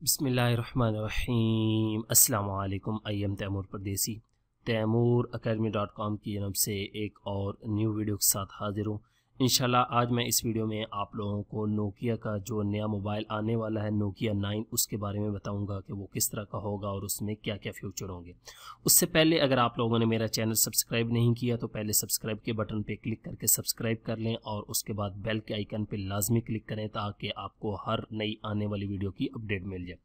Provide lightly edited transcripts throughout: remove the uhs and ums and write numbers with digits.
बिस्मिल्लाहिर्रहमानिर्रहीम। अस्सलाम वालेकुम। आई एम तैमूर परदेसी। तैमूरacademy.com की जानब से एक और न्यू वीडियो के साथ हाजिर हूँ। इंशाल्लाह आज मैं इस वीडियो में आप लोगों को नोकिया का जो नया मोबाइल आने वाला है नोकिया 9 उसके बारे में बताऊंगा कि वो किस तरह का होगा और उसमें क्या क्या फ्यूचर होंगे। उससे पहले अगर आप लोगों ने मेरा चैनल सब्सक्राइब नहीं किया तो पहले सब्सक्राइब के बटन पे क्लिक करके सब्सक्राइब कर लें और उसके बाद बेल के आइकन पे लाजमी क्लिक करें ताकि आपको हर नई आने वाली वीडियो की अपडेट मिल जाए।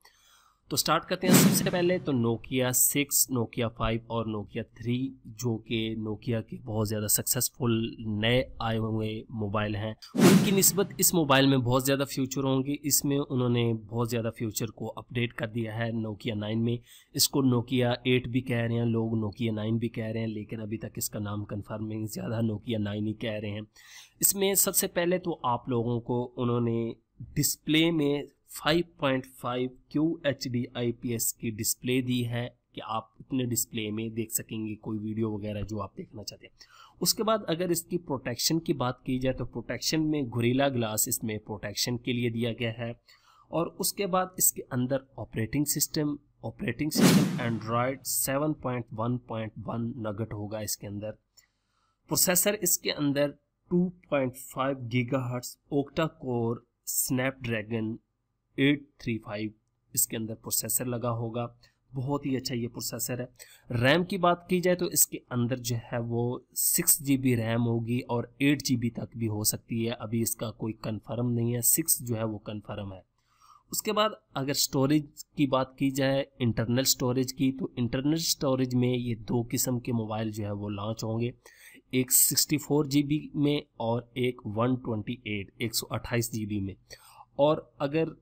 तो स्टार्ट करते हैं। सबसे पहले तो नोकिया 6, नोकिया 5 और नोकिया 3 जो कि नोकिया के बहुत ज़्यादा सक्सेसफुल नए आए हुए मोबाइल हैं, उनकी निस्बत इस मोबाइल में बहुत ज़्यादा फ्यूचर होंगे। इसमें उन्होंने बहुत ज़्यादा फ्यूचर को अपडेट कर दिया है नोकिया 9 में। इसको नोकिया 8 भी कह रहे हैं लोग, नोकिया 9 भी कह रहे हैं, लेकिन अभी तक इसका नाम कन्फर्म नहीं, ज़्यादा नोकिया 9 ही कह रहे हैं। इसमें सबसे पहले तो आप लोगों को उन्होंने डिस्प्ले में 5.5 QHD IPS की डिस्प्ले दी है कि आप अपने डिस्प्ले में देख सकेंगे कोई वीडियो वगैरह जो आप देखना चाहते हैं। उसके बाद अगर इसकी प्रोटेक्शन की बात की जाए तो प्रोटेक्शन में गोरिल्ला ग्लास इसमें प्रोटेक्शन के लिए दिया गया है। और उसके बाद इसके अंदर ऑपरेटिंग सिस्टम एंड्रॉयड 7.1.1 नगेट होगा इसके अंदर। प्रोसेसर इसके अंदर 2.5 गीगाहर्ट्ज ओक्टा कोर स्नैपड्रैगन 835 इसके अंदर प्रोसेसर लगा होगा। बहुत ही अच्छा ये प्रोसेसर है। रैम की बात की जाए तो इसके अंदर जो है वो 6 GB रैम होगी और 8 GB तक भी हो सकती है। अभी इसका कोई कंफर्म नहीं है, 6 जो है वो कंफर्म है। उसके बाद अगर स्टोरेज की बात की जाए इंटरनल स्टोरेज की, तो इंटरनल स्टोरेज में ये दो किस्म के मोबाइल जो है वो लॉन्च होंगे, एक 64 GB में और एक 128 GB में। और अगर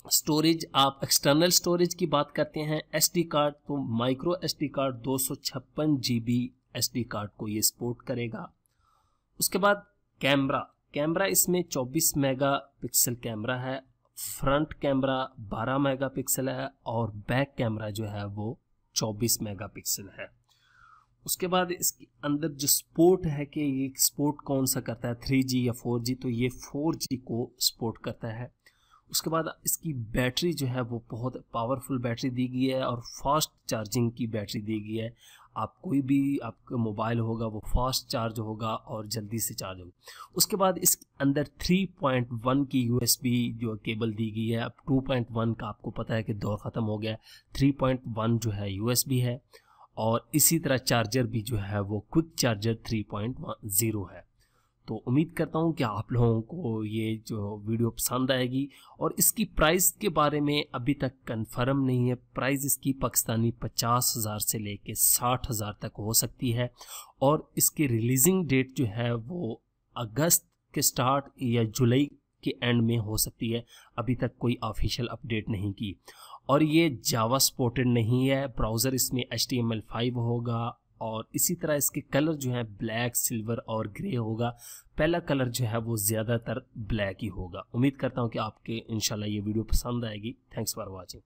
स्टोरेज आप एक्सटर्नल स्टोरेज की बात करते हैं SD कार्ड, तो micro SD card 256 GB SD card को ये सपोर्ट करेगा। उसके बाद कैमरा इसमें 24 मेगापिक्सल कैमरा है, फ्रंट कैमरा 12 मेगापिक्सल है और बैक कैमरा जो है वो 24 मेगापिक्सल है। उसके बाद इसके अंदर जो सपोर्ट है कि ये सपोर्ट कौन सा करता है 3G या 4G, तो ये 4G को सपोर्ट करता है। उसके बाद इसकी बैटरी जो है वो बहुत पावरफुल बैटरी दी गई है और फास्ट चार्जिंग की बैटरी दी गई है। आप कोई भी आपका मोबाइल होगा वो फास्ट चार्ज होगा और जल्दी से चार्ज होगा। उसके बाद इसके अंदर 3.1 की USB जो केबल दी गई है। अब 2.1 का आपको पता है कि दौर ख़त्म हो गया, 3.1 जो है USB है। और इसी तरह चार्जर भी जो है वो क्विक चार्जर 3.0 है। तो उम्मीद करता हूँ कि आप लोगों को ये जो वीडियो पसंद आएगी। और इसकी प्राइस के बारे में अभी तक कंफर्म नहीं है। प्राइस इसकी पाकिस्तानी 50,000 से लेके 60,000 तक हो सकती है और इसकी रिलीजिंग डेट जो है वो अगस्त के स्टार्ट या जुलाई के एंड में हो सकती है। अभी तक कोई ऑफिशियल अपडेट नहीं की। और ये जावा सपोर्टेड नहीं है। ब्राउज़र इसमें HTML5 होगा और इसी तरह इसके कलर जो है ब्लैक, सिल्वर और ग्रे होगा। पहला कलर जो है वो ज़्यादातर ब्लैक ही होगा। उम्मीद करता हूँ कि आपके इंशाल्लाह ये वीडियो पसंद आएगी। Thanks for watching.